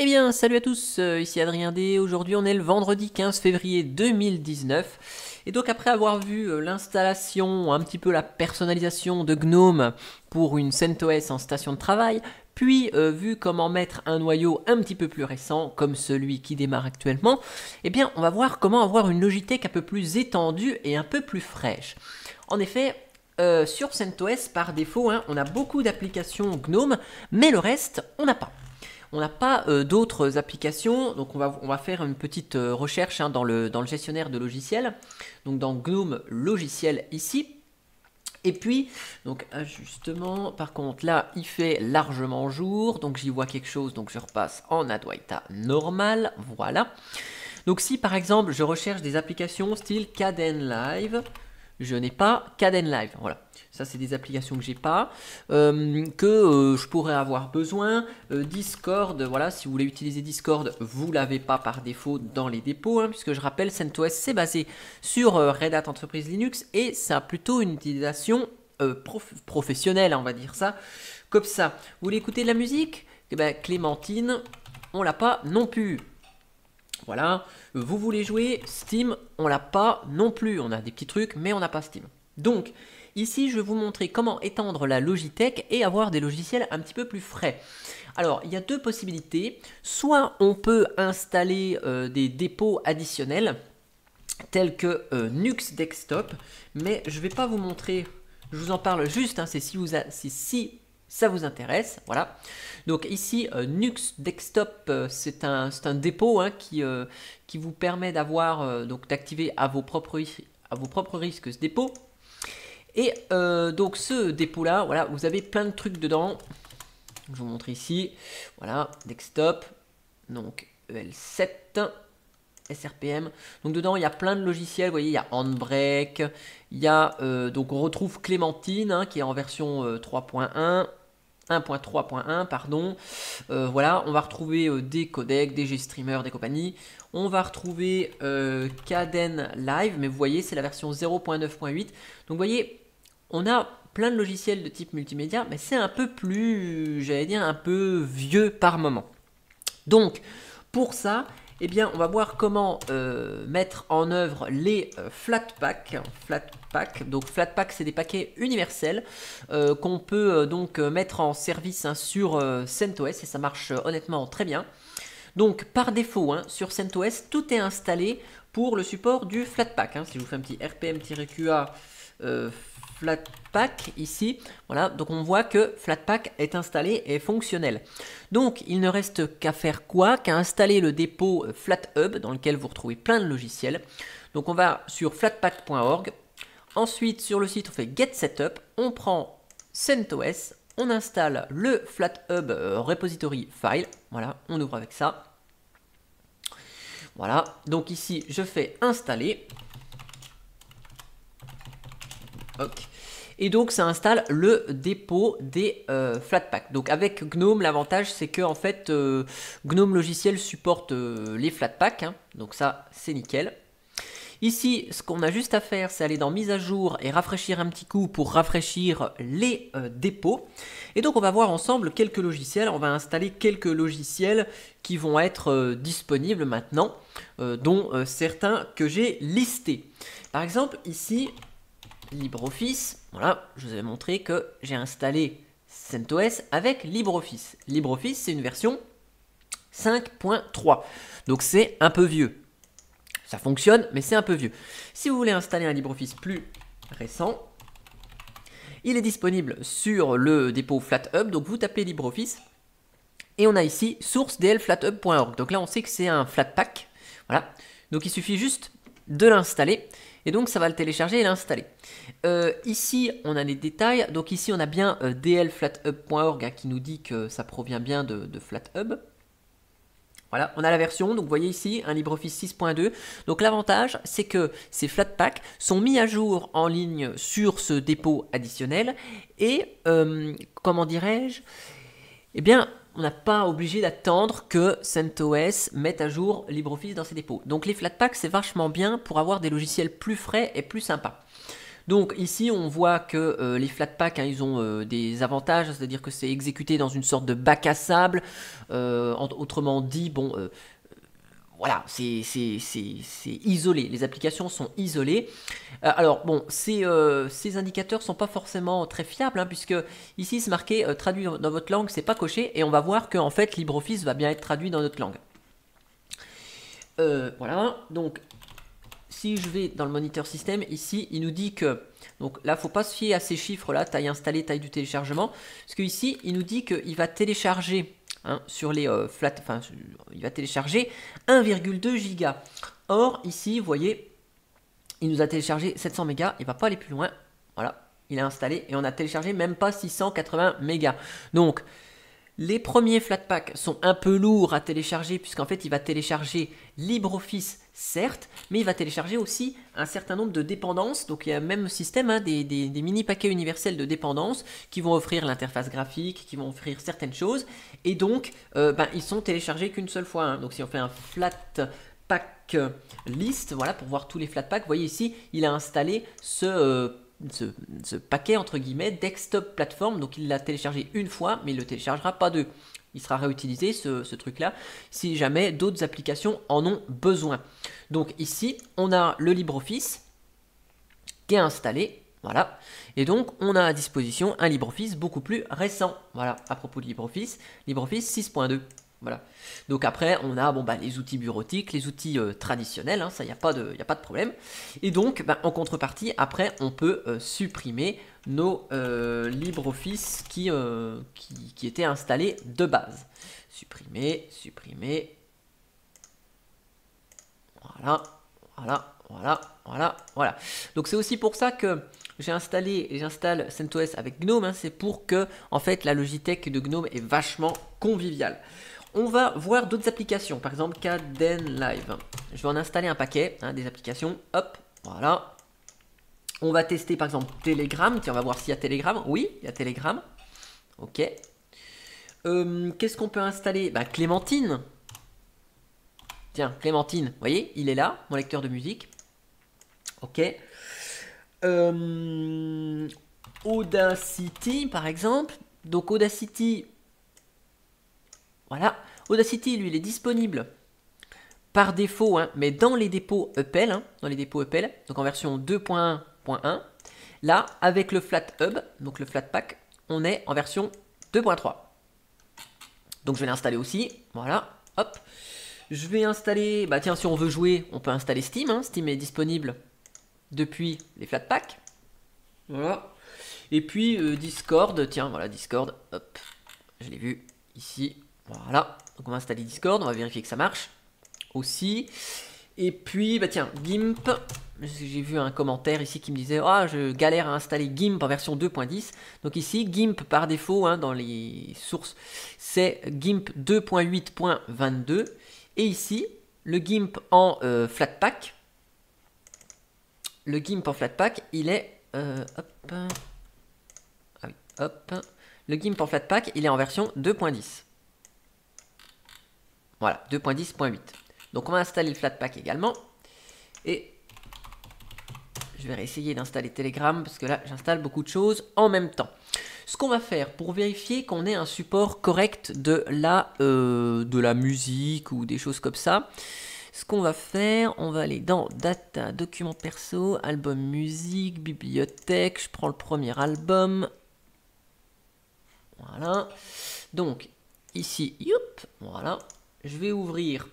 Eh bien, salut à tous, ici Adrien D. Aujourd'hui, on est le vendredi 15 février 2019. Et donc, après avoir vu l'installation, un petit peu la personnalisation de GNOME pour une CentOS en station de travail, puis vu comment mettre un noyau un petit peu plus récent, comme celui qui démarre actuellement, eh bien, on va voir comment avoir une Logitech un peu plus étendue et un peu plus fraîche. En effet, sur CentOS, par défaut, on a beaucoup d'applications GNOME, mais le reste, on n'a pas. On n'a pas d'autres applications, donc on va faire une petite recherche dans le gestionnaire de logiciels, donc dans GNOME logiciel ici. Et puis, donc ajustement, par contre là il fait largement jour, donc j'y vois quelque chose, donc je repasse en Adwaita normal, voilà. Donc si par exemple je recherche des applications style Kdenlive, je n'ai pas Kdenlive, voilà. Ça, c'est des applications que j'ai pas, que je pourrais avoir besoin. Discord, voilà, si vous voulez utiliser Discord, vous l'avez pas par défaut dans les dépôts, puisque je rappelle, CentOS, c'est basé sur Red Hat Enterprise Linux, et ça a plutôt une utilisation professionnelle, on va dire ça, comme ça. Vous voulez écouter de la musique? Eh ben, Clémentine, on l'a pas non plus. Voilà, vous voulez jouer Steam, on l'a pas non plus. On a des petits trucs, mais on n'a pas Steam. Donc, ici, je vais vous montrer comment étendre la Logitech et avoir des logiciels un petit peu plus frais. Alors, il y a deux possibilités. Soit on peut installer des dépôts additionnels, tels que Nux Desktop, mais je ne vais pas vous montrer, je vous en parle juste, c'est si ça vous intéresse, voilà. Donc ici, Nux Desktop, c'est un dépôt qui vous permet d'avoir, donc d'activer à vos propres risques ce dépôt. Et donc ce dépôt-là, voilà, vous avez plein de trucs dedans. Je vous montre ici, voilà, Desktop, donc EL7, SRPM. Donc dedans, il y a plein de logiciels, vous voyez, il y a Handbrake, il y a, donc on retrouve Clémentine, qui est en version 3.1, 1.3.1, pardon. Voilà, on va retrouver des codecs, des GStreamer, des compagnies. On va retrouver Kdenlive, mais vous voyez, c'est la version 0.9.8. Donc vous voyez, on a plein de logiciels de type multimédia, mais c'est un peu plus, j'allais dire, un peu vieux par moment. Donc, pour ça, eh bien, on va voir comment mettre en œuvre les Flatpak. Donc, Flatpak, c'est des paquets universels qu'on peut donc mettre en service sur CentOS et ça marche honnêtement très bien. Donc, par défaut, sur CentOS, tout est installé pour le support du Flatpak. Si je vous fais un petit rpm-qa Flatpak ici, voilà, donc on voit que Flatpak est installé et fonctionnel. Donc il ne reste qu'à faire quoi? Qu'à installer le dépôt FlatHub dans lequel vous retrouvez plein de logiciels. Donc on va sur flatpak.org. Ensuite sur le site on fait Get Setup, on prend CentOS, on installe le FlatHub repository file. Voilà, on ouvre avec ça. Voilà, donc ici je fais installer. Ok. Et donc ça installe le dépôt des Flatpak. Donc avec GNOME, l'avantage c'est que en fait GNOME logiciel supporte les Flatpak. Donc ça c'est nickel. Ici, ce qu'on a juste à faire, c'est aller dans mise à jour et rafraîchir un petit coup pour rafraîchir les dépôts. Et donc on va voir ensemble quelques logiciels. On va installer quelques logiciels qui vont être disponibles maintenant, dont certains que j'ai listés. Par exemple ici, LibreOffice, voilà, je vous avais montré que j'ai installé CentOS avec LibreOffice. LibreOffice, c'est une version 5.3, donc c'est un peu vieux. Ça fonctionne, mais c'est un peu vieux. Si vous voulez installer un LibreOffice plus récent, il est disponible sur le dépôt FlatHub, donc vous tapez LibreOffice, et on a ici source.dlflathub.org. Donc là, on sait que c'est un Flatpak, voilà. Donc il suffit juste de l'installer. Et donc ça va le télécharger et l'installer. Ici on a les détails. Donc ici on a bien dlflathub.org qui nous dit que ça provient bien de FlatHub. Voilà, on a la version, donc vous voyez ici un LibreOffice 6.2. Donc l'avantage c'est que ces Flatpak sont mis à jour en ligne sur ce dépôt additionnel. Et comment dirais-je? Eh bien, on n'a pas obligé d'attendre que CentOS mette à jour LibreOffice dans ses dépôts. Donc les Flatpak, c'est vachement bien pour avoir des logiciels plus frais et plus sympas. Donc ici on voit que les Flatpak, hein, ils ont des avantages, c'est-à-dire que c'est exécuté dans une sorte de bac à sable. Autrement dit, bon, voilà, c'est isolé, les applications sont isolées. Alors bon, ces indicateurs sont pas forcément très fiables, hein, puisque ici c'est marqué traduit dans votre langue, c'est pas coché, et on va voir que en fait LibreOffice va bien être traduit dans notre langue. Voilà, donc si je vais dans le moniteur système, ici il nous dit que, donc là faut pas se fier à ces chiffres là, taille installée, taille du téléchargement, parce que ici il nous dit qu'il va télécharger, hein, sur les flat, enfin il va télécharger 1,2 giga. Or ici vous voyez, il nous a téléchargé 700 mégas, il va pas aller plus loin, voilà, il est installé et on a téléchargé même pas 680 mégas. Donc les premiers Flatpak sont un peu lourds à télécharger, puisqu'en fait il va télécharger LibreOffice certes, mais il va télécharger aussi un certain nombre de dépendances. Donc il y a le même système, hein, des mini paquets universels de dépendances qui vont offrir l'interface graphique, qui vont offrir certaines choses, et donc ils sont téléchargés qu'une seule fois, hein. Donc si on fait un Flatpak list, voilà, pour voir tous les Flatpak, vous voyez ici il a installé ce paquet entre guillemets desktop platform, donc il l'a téléchargé une fois, mais il ne le téléchargera pas deux. Il sera réutilisé ce truc là si jamais d'autres applications en ont besoin. Donc ici on a le LibreOffice qui est installé, voilà, et donc on a à disposition un LibreOffice beaucoup plus récent. Voilà, à propos de LibreOffice 6.2. Voilà. Donc après, on a les outils bureautiques, les outils traditionnels, hein, ça, il n'y a pas de problème. Et donc, en contrepartie, après, on peut supprimer nos LibreOffice qui étaient installés de base. Supprimer. Voilà. Donc c'est aussi pour ça que j'installe CentOS avec GNOME, hein, c'est pour que, en fait, la Logitech de GNOME est vachement conviviale. On va voir d'autres applications, par exemple Kdenlive. Je vais en installer un paquet, hein, des applications. Hop, voilà. On va tester par exemple Telegram. Tiens, on va voir s'il y a Telegram. Oui, il y a Telegram. Ok. Qu'est-ce qu'on peut installer? Clémentine. Tiens, Clémentine, vous voyez, il est là, mon lecteur de musique. Ok. Audacity, par exemple. Donc Audacity... Voilà, Audacity, lui, il est disponible par défaut, hein, mais dans les dépôts Apple, hein, donc en version 2.1.1. Là, avec le FlatHub, donc le Flatpak, on est en version 2.3. Donc je vais l'installer aussi, voilà, hop. Je vais installer, tiens, si on veut jouer, on peut installer Steam, hein. Steam est disponible depuis les Flatpak. Voilà. Et puis Discord, tiens, voilà, Discord, hop, je l'ai vu ici. Voilà, donc on va installer Discord, on va vérifier que ça marche aussi. Et puis, tiens, GIMP, j'ai vu un commentaire ici qui me disait « Ah, je galère à installer GIMP en version 2.10 ». Donc ici, GIMP par défaut, hein, dans les sources, c'est GIMP 2.8.22. Et ici, le GIMP en Flatpak, il est... Le GIMP en Flatpak, il est en version 2.10. Voilà, 2.10.8. Donc on va installer le Flatpak également. Et je vais réessayer d'installer Telegram parce que là j'installe beaucoup de choses en même temps. Ce qu'on va faire pour vérifier qu'on ait un support correct de la musique ou des choses comme ça, ce qu'on va faire, on va aller dans Data, Documents perso, Album musique, Bibliothèque. Je prends le premier album. Voilà. Donc ici, youp, voilà. Je vais ouvrir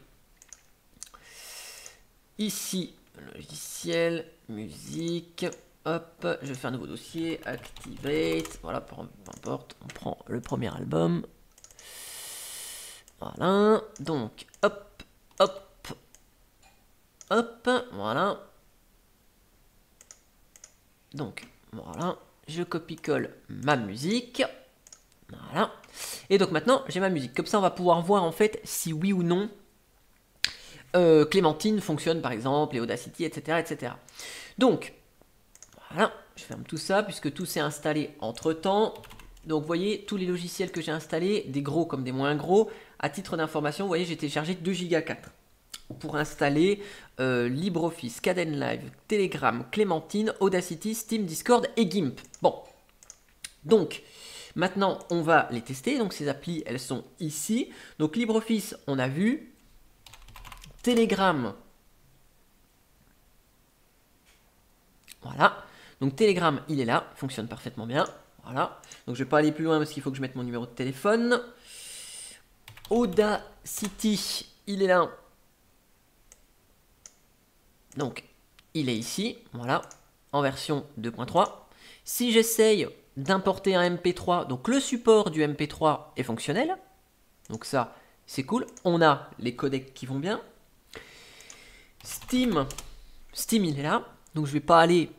ici le logiciel, musique, hop, je vais faire un nouveau dossier, activate, voilà, peu importe, on prend le premier album, voilà, donc, hop, voilà, donc, voilà, je copie-colle ma musique, voilà, et donc maintenant j'ai ma musique, comme ça on va pouvoir voir en fait si oui ou non Clémentine fonctionne par exemple, et Audacity, etc. Donc, voilà, je ferme tout ça puisque tout s'est installé entre temps. Donc vous voyez, tous les logiciels que j'ai installés, des gros comme des moins gros, à titre d'information, vous voyez j'ai téléchargé 2 Go 4. pour installer LibreOffice, Kdenlive, Telegram, Clémentine, Audacity, Steam, Discord et GIMP. Bon, donc maintenant on va les tester. Donc ces applis, elles sont ici. Donc LibreOffice, on a vu. Telegram, voilà. Donc Telegram, il est là, fonctionne parfaitement bien. Voilà. Donc je vais pas aller plus loin parce qu'il faut que je mette mon numéro de téléphone. Audacity, il est là. Donc, il est ici, voilà, en version 2.3. Si j'essaye d'importer un MP3, donc le support du MP3 est fonctionnel. Donc ça, c'est cool. On a les codecs qui vont bien. Steam, il est là. Donc je ne vais pas aller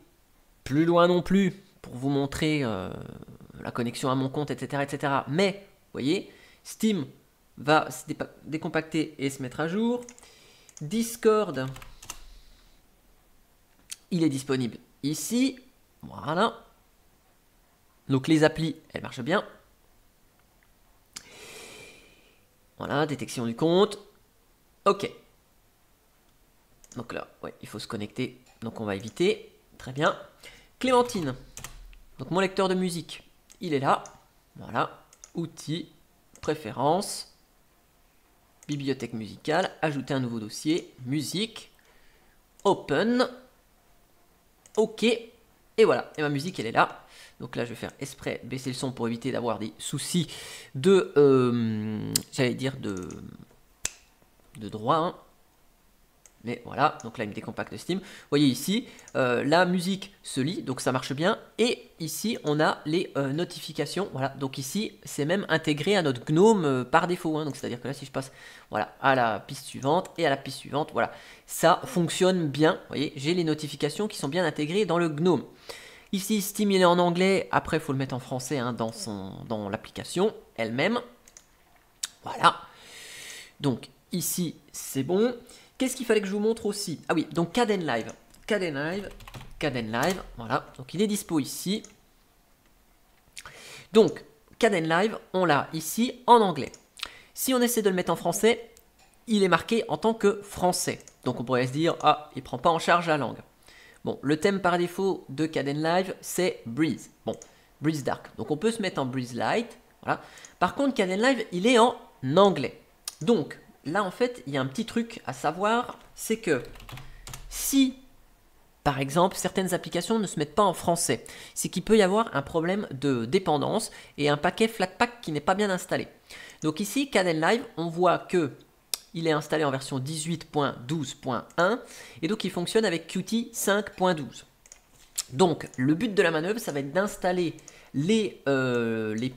plus loin non plus pour vous montrer la connexion à mon compte, etc., etc. Mais, vous voyez, Steam va se décompacter et se mettre à jour. Discord, il est disponible ici. Voilà. Donc les applis, elles marchent bien. Voilà, détection du compte. Ok. Donc là, ouais, il faut se connecter. Donc on va éviter. Très bien. Clémentine. Donc mon lecteur de musique, il est là. Voilà. Outils, préférences, bibliothèque musicale, ajouter un nouveau dossier, musique, open. Ok. Et voilà. Et ma musique, elle est là. Donc là, je vais faire exprès baisser le son pour éviter d'avoir des soucis de, j'allais dire de droit. Hein. Mais voilà, donc là, il me décompacte Steam. Vous voyez ici, la musique se lit, donc ça marche bien. Et ici, on a les notifications. Voilà, donc ici, c'est même intégré à notre GNOME par défaut. Hein. Donc c'est-à-dire que là, si je passe voilà, à la piste suivante et à la piste suivante, voilà, ça fonctionne bien. Vous voyez, j'ai les notifications qui sont bien intégrées dans le GNOME. Ici, Steam, il est en anglais. Après, il faut le mettre en français hein, dans l'application elle-même. Voilà. Donc, ici, c'est bon. Qu'est-ce qu'il fallait que je vous montre aussi? Ah oui, donc Kdenlive. Kdenlive, voilà. Donc, il est dispo ici. Donc, Kdenlive, on l'a ici en anglais. Si on essaie de le mettre en français, il est marqué en tant que français. Donc, on pourrait se dire, ah, il ne prend pas en charge la langue. Bon, le thème par défaut de Kdenlive, c'est Breeze. Bon, Breeze Dark. Donc, on peut se mettre en Breeze Light. Voilà. Par contre, Kdenlive, il est en anglais. Donc, là, en fait, il y a un petit truc à savoir, c'est que si, par exemple, certaines applications ne se mettent pas en français, c'est qu'il peut y avoir un problème de dépendance et un paquet Flatpak qui n'est pas bien installé. Donc ici, Kdenlive, on voit que il est installé en version 18.12.1 et donc il fonctionne avec Qt 5.12. Donc, le but de la manœuvre, ça va être d'installer les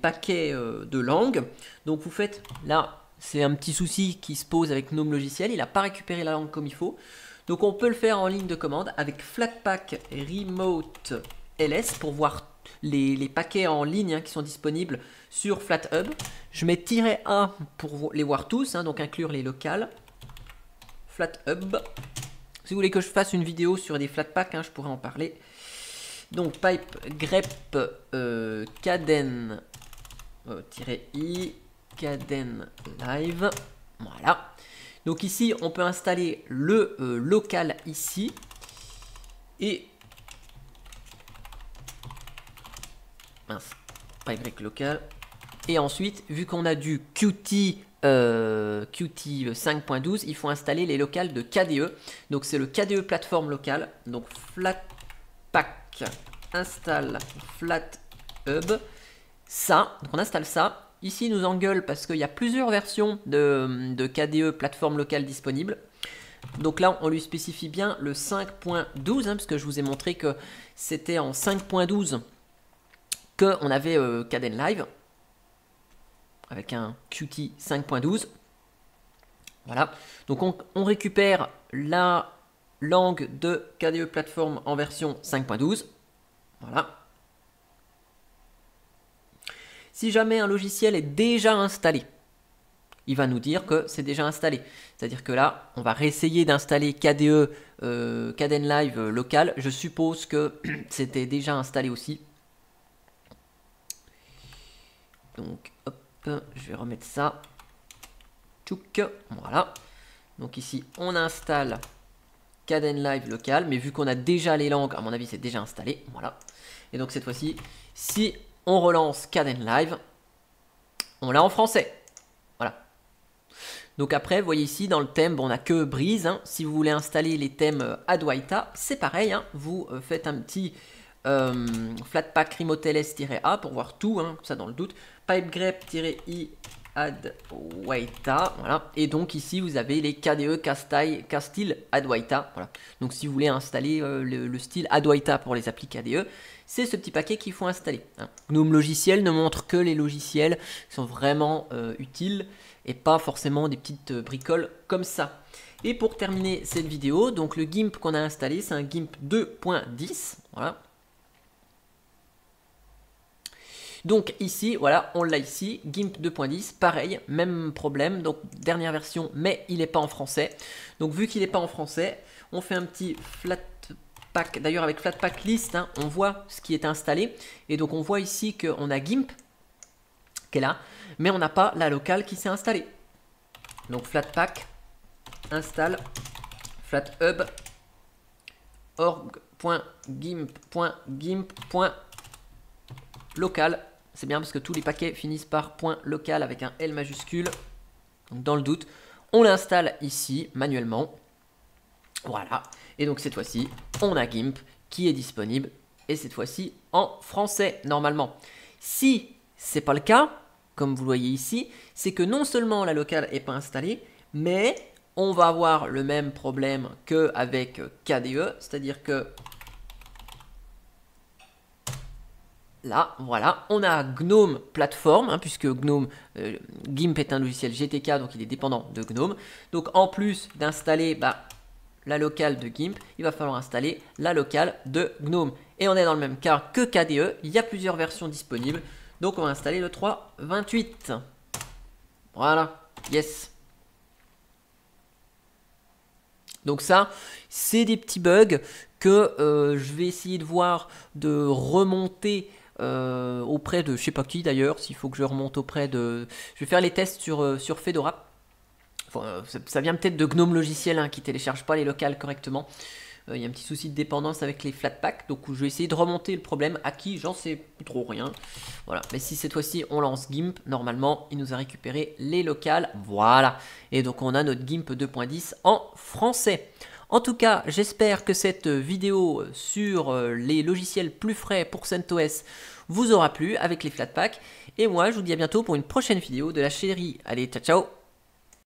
paquets de langue. Donc, vous faites là... C'est un petit souci qui se pose avec GNOME logiciel. Il n'a pas récupéré la langue comme il faut. Donc on peut le faire en ligne de commande avec Flatpak Remote LS pour voir les paquets en ligne hein, qui sont disponibles sur FlatHub. Je mets -A pour les voir tous, hein, donc inclure les locales. FlatHub. Si vous voulez que je fasse une vidéo sur des Flatpak, hein, je pourrais en parler. Donc pipe grep Kden -i Kdenlive, voilà. Donc ici, on peut installer le local ici. Et... mince, pas Y local. Et ensuite, vu qu'on a du Qt 5.12, il faut installer les locales de KDE. Donc c'est le KDE plateforme locale. Donc Flatpak installe FlatHub. Ça, donc on installe ça. Ici, il nous engueule parce qu'il y a plusieurs versions de KDE plateforme locale disponibles. Donc là, on lui spécifie bien le 5.12, hein, parce que je vous ai montré que c'était en 5.12 qu'on avait Kdenlive, avec un Qt 5.12. Voilà. Donc on récupère la langue de KDE plateforme en version 5.12. Voilà. Si jamais un logiciel est déjà installé, il va nous dire que c'est déjà installé. C'est-à-dire que là, on va réessayer d'installer KDE, Kdenlive local. Je suppose que c'était déjà installé aussi. Donc, hop, je vais remettre ça. Tchouk, voilà. Donc ici, on installe Kdenlive local, mais vu qu'on a déjà les langues, à mon avis, c'est déjà installé. Voilà. Et donc cette fois-ci, si on relance Kdenlive, on l'a en français. Voilà. Donc après, vous voyez ici, dans le thème, bon, on n'a que Breeze. Hein. Si vous voulez installer les thèmes Adwaita, c'est pareil. Hein. Vous faites un petit Flatpak remote ls-a pour voir tout, hein, comme ça dans le doute. Pipegrep-i Adwaita, voilà. Et donc ici vous avez les KDE Castile Adwaita, voilà. Donc si vous voulez installer le style Adwaita pour les applis KDE, c'est ce petit paquet qu'il faut installer. Hein. GNOME logiciel ne montre que les logiciels qui sont vraiment utiles et pas forcément des petites bricoles comme ça. Et pour terminer cette vidéo, donc le GIMP qu'on a installé, c'est un GIMP 2.10, voilà. Donc ici, voilà, on l'a ici, GIMP 2.10, pareil, même problème, donc dernière version, mais il n'est pas en français. Donc vu qu'il n'est pas en français, on fait un petit Flatpak, d'ailleurs avec Flatpak list, hein, on voit ce qui est installé. Et donc on voit ici qu'on a GIMP, qui est là, mais on n'a pas la locale qui s'est installée. Donc Flatpak, install, flathub, org.gimp.gimp.local. C'est bien parce que tous les paquets finissent par .local avec un L majuscule. Donc dans le doute, on l'installe ici manuellement. Voilà. Et donc cette fois-ci, on a GIMP qui est disponible. Et cette fois-ci en français normalement. Si c'est pas le cas, comme vous le voyez ici, c'est que non seulement la locale n'est pas installée, mais on va avoir le même problème qu'avec KDE. C'est-à-dire que là, voilà, on a GNOME plateforme, hein, puisque GNOME, GIMP est un logiciel GTK, donc il est dépendant de GNOME. Donc en plus d'installer la locale de GIMP, il va falloir installer la locale de GNOME. Et on est dans le même cas que KDE, il y a plusieurs versions disponibles. Donc on va installer le 3.28. Voilà, yes. Donc ça, c'est des petits bugs que je vais essayer de voir, de remonter auprès de je sais pas qui d'ailleurs, s'il faut que je remonte auprès de... Je vais faire les tests sur Fedora. Enfin, ça vient peut-être de GNOME logiciel hein, qui ne télécharge pas les locales correctement. Il y a un petit souci de dépendance avec les Flatpak, donc je vais essayer de remonter le problème. À qui, j'en sais plus trop rien. Voilà, mais si cette fois-ci on lance GIMP, normalement il nous a récupéré les locales. Voilà, et donc on a notre GIMP 2.10 en français. En tout cas, j'espère que cette vidéo sur les logiciels plus frais pour CentOS vous aura plu avec les Flatpak. Et moi, je vous dis à bientôt pour une prochaine vidéo de la série. Allez, ciao ciao!